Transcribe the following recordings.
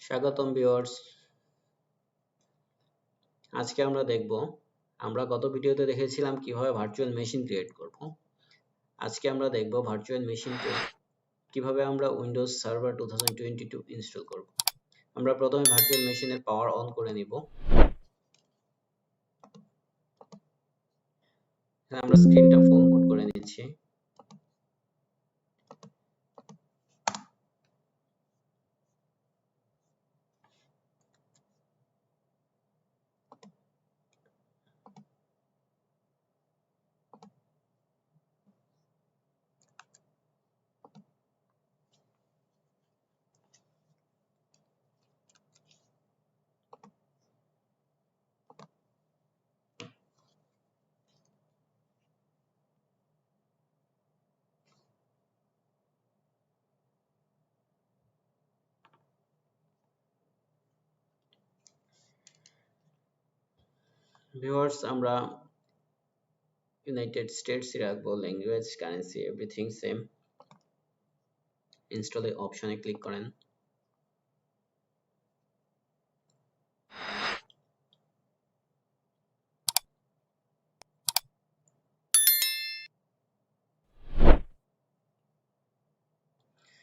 স্বাগতম ভিউয়ার্স। আজকে আমরা দেখব, আমরা গত ভিডিওতে দেখেছিলাম কিভাবে ভার্চুয়াল মেশিন ক্রিয়েট করব। আজকে আমরা দেখব ভার্চুয়াল মেশিনকে কিভাবে আমরা উইন্ডোজ সার্ভার 2022 ইনস্টল করব। আমরা প্রথমে ভার্চুয়াল মেশিনের পাওয়ার অন করে নিব। আমরা স্ক্রিনটা ফুল মোড করে নিচ্ছি। ভিউয়ার্স, আমরা ইউনাইটেড স্টেটসই রাখবো, ল্যাঙ্গুয়েজ, কারেন্সি এভরিথিং সেম। ইনস্টলে অপশনে ক্লিক করেন।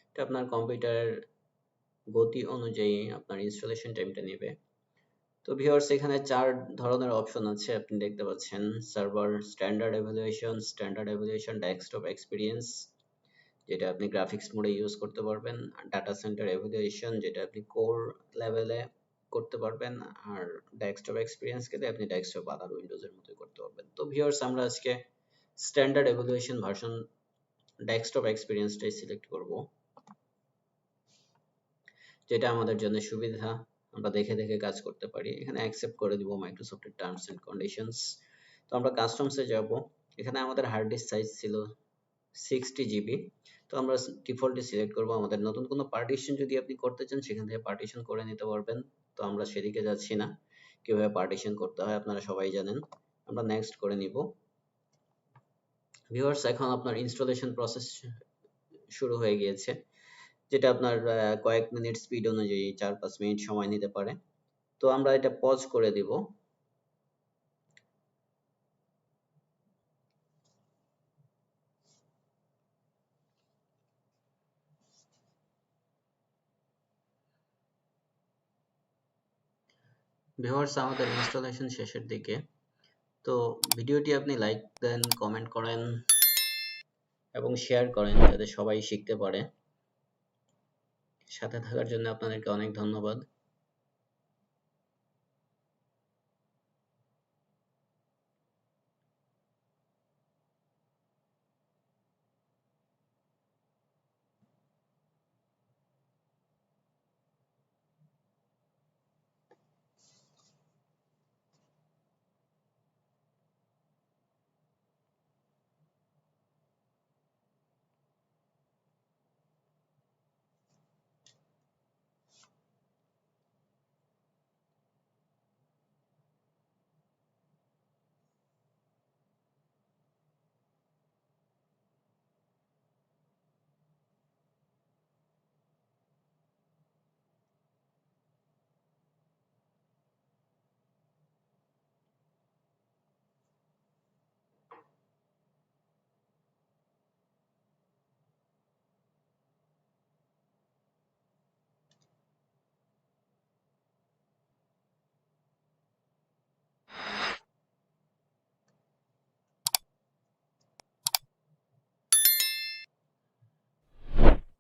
এটা আপনার কম্পিউটারের গতি অনুযায়ী আপনার ইনস্টলেশন টাইমটা নেবে। তো ভিউয়ার্স, এখানে চার ধরনের অপশন আছে, আপনি দেখতে পাচ্ছেন। Server standard evaluation, desktop experience, যেটা আপনি গ্রাফিক্স মোডে ইউজ করতে পারবেন, ডাটা সেন্টার এভালুয়েশন, যেটা আপনি কোর লেভেলে করতে পারবেন, আর ডেস্কটপ এক্সপিরিয়েন্স কে আপনি ডেস্কটপ আদার উইন্ডোজের মতোই করতে পারবেন। তো ভিউয়ার্স, আমরা আজকে স্ট্যান্ডার্ড এভালুয়েশন ভার্সন ডেস্কটপ এক্সপিরিয়েন্সটাই সিলেক্ট করব, যেটা আমাদের জন্য সুবিধা, আমরা দেখে দেখে কাজ করতে পারি। এখানে অ্যাকসেপ্ট করে দিব মাইক্রোসফটের টার্মস এন্ড কন্ডিশনস। তো আমরা কাস্টমসে যাব। এখানে আমাদের হার্ড ডিস্ক সাইজ ছিল 60 জিবি। তো আমরা ডিফল্টে সিলেক্ট করব। আমাদের নতুন কোনো পার্টিশন যদি আপনি করতে চান, সেখান থেকে পার্টিশন করে নিতে পারবেন। তো আমরা সেদিকে যাচ্ছি না, কিভাবে পার্টিশন করতে হয় আপনারা সবাই জানেন। আমরা নেক্সট করে নিব। ভিউয়ার্স, এখন আপনার ইনস্টলেশন প্রসেস শুরু হয়ে গিয়েছে, যেটা আপনার কয়েক মিনিট স্পিড অনুযায়ী 4-5 মিনিট সময় নিতে পারে। তো আমরা এটা পজ করে দিব। ভিউয়ার্স, আমাদের ইনস্টলেশন শেষের দিকে। তো ভিডিওটি আপনি লাইক দেন, কমেন্ট করেন এবং শেয়ার করেন, যাতে সবাই শিখতে পারে। সাথে থাকার জন্য আপনাদেরকে অনেক ধন্যবাদ।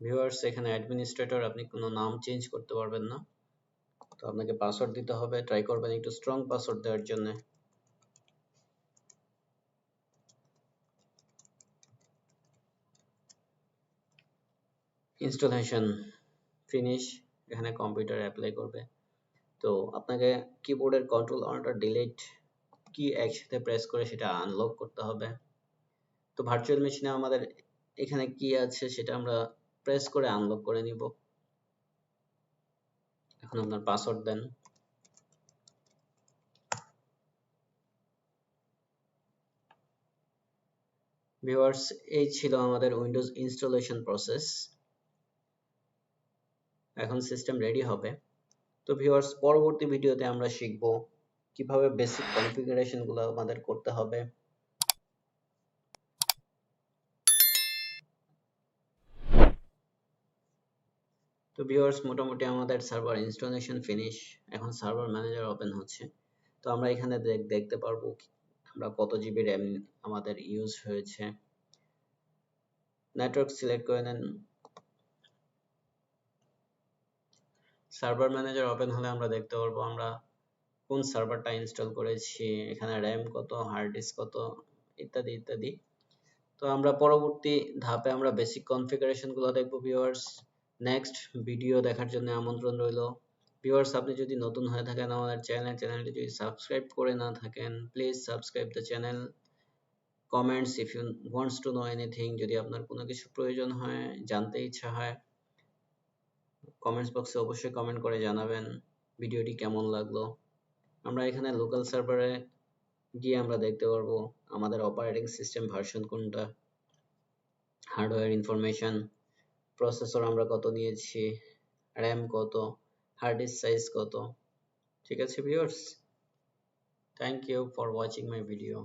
ভিউয়ার্স, এখানে অ্যাডমিনিস্ট্রেটর, আপনি কোনো নাম চেঞ্জ করতে পারবেন না। তো আপনাকে পাসওয়ার্ড দিতে হবে, ট্রাই করবেন একটু স্ট্রং পাসওয়ার্ড দেওয়ার জন্য। ইনস্টলেশন ফিনিশ, এখানে কম্পিউটার অ্যাপ্লাই করবে। তো আপনাকে কিবোর্ডের কন্ট্রোল অল্টার ডিলিট কি একসাথে প্রেস করে সেটা আনলক করতে হবে। তো ভার্চুয়াল মেশিনে আমাদের এখানে কি আছে সেটা আমরা প্রেস করে আনলক করে নিব। এখন আপনার পাসওয়ার্ড দেন। ভিউয়ার্স, এই ছিল আমাদের উইন্ডোজ ইনস্টলেশন প্রসেস। এখন সিস্টেম রেডি হবে। তো ভিউয়ার্স, পরবর্তী ভিডিওতে আমরা শিখব কিভাবে বেসিক কনফিগারেশন গুলো আমাদের করতে হবে। তো ভিউয়ার্স, মোটামুটি আমাদের সার্ভার ইনস্টলেশন ফিনিশ। এখন সার্ভার ম্যানেজার ওপেন হচ্ছে। তো আমরা এখানে দেখতে পারবো আমরা কত জিবি র্যাম আমাদের ইউজ হয়েছে। নেটওয়ার্ক সিলেক্ট করে নেন। সার্ভার ম্যানেজার ওপেন হলে আমরা দেখতে পারবো আমরা কোন সার্ভারটা ইনস্টল করেছি, এখানে র্যাম কত, হার্ড ডিস্ক কত, ইত্যাদি ইত্যাদি। তো আমরা পরবর্তী ধাপে আমরা বেসিক কনফিগারেশন গুলো দেখবো ভিউয়ার্স। নেক্সট ভিডিও দেখার জন্য আমন্ত্রণ রইল। ভিউয়ার্স, আপনি যদি নতুন হয়ে থাকেন আমাদের চ্যানেলটি যদি সাবস্ক্রাইব করে না থাকেন, please subscribe the channel. Comments if you wants to know anything, যদি আপনার কোনো কিছু প্রয়োজন হয়, জানতে ইচ্ছা হয়, কমেন্টস বক্সে অবশ্যই কমেন্ট করে জানাবেন ভিডিওটি কেমন লাগলো। আমরা এখানে লোকাল সার্ভারে গিয়ে আমরা দেখতে পারবো আমাদের অপারেটিং সিস্টেম ভার্সন কোনটা, হার্ডওয়্যার ইনফরমেশন, প্রসেসর আমরা কত নিয়েছি, র্যাম কত, হার্ড ডিস্ক সাইজ কত। ঠিক আছে viewers, thank you for watching my video.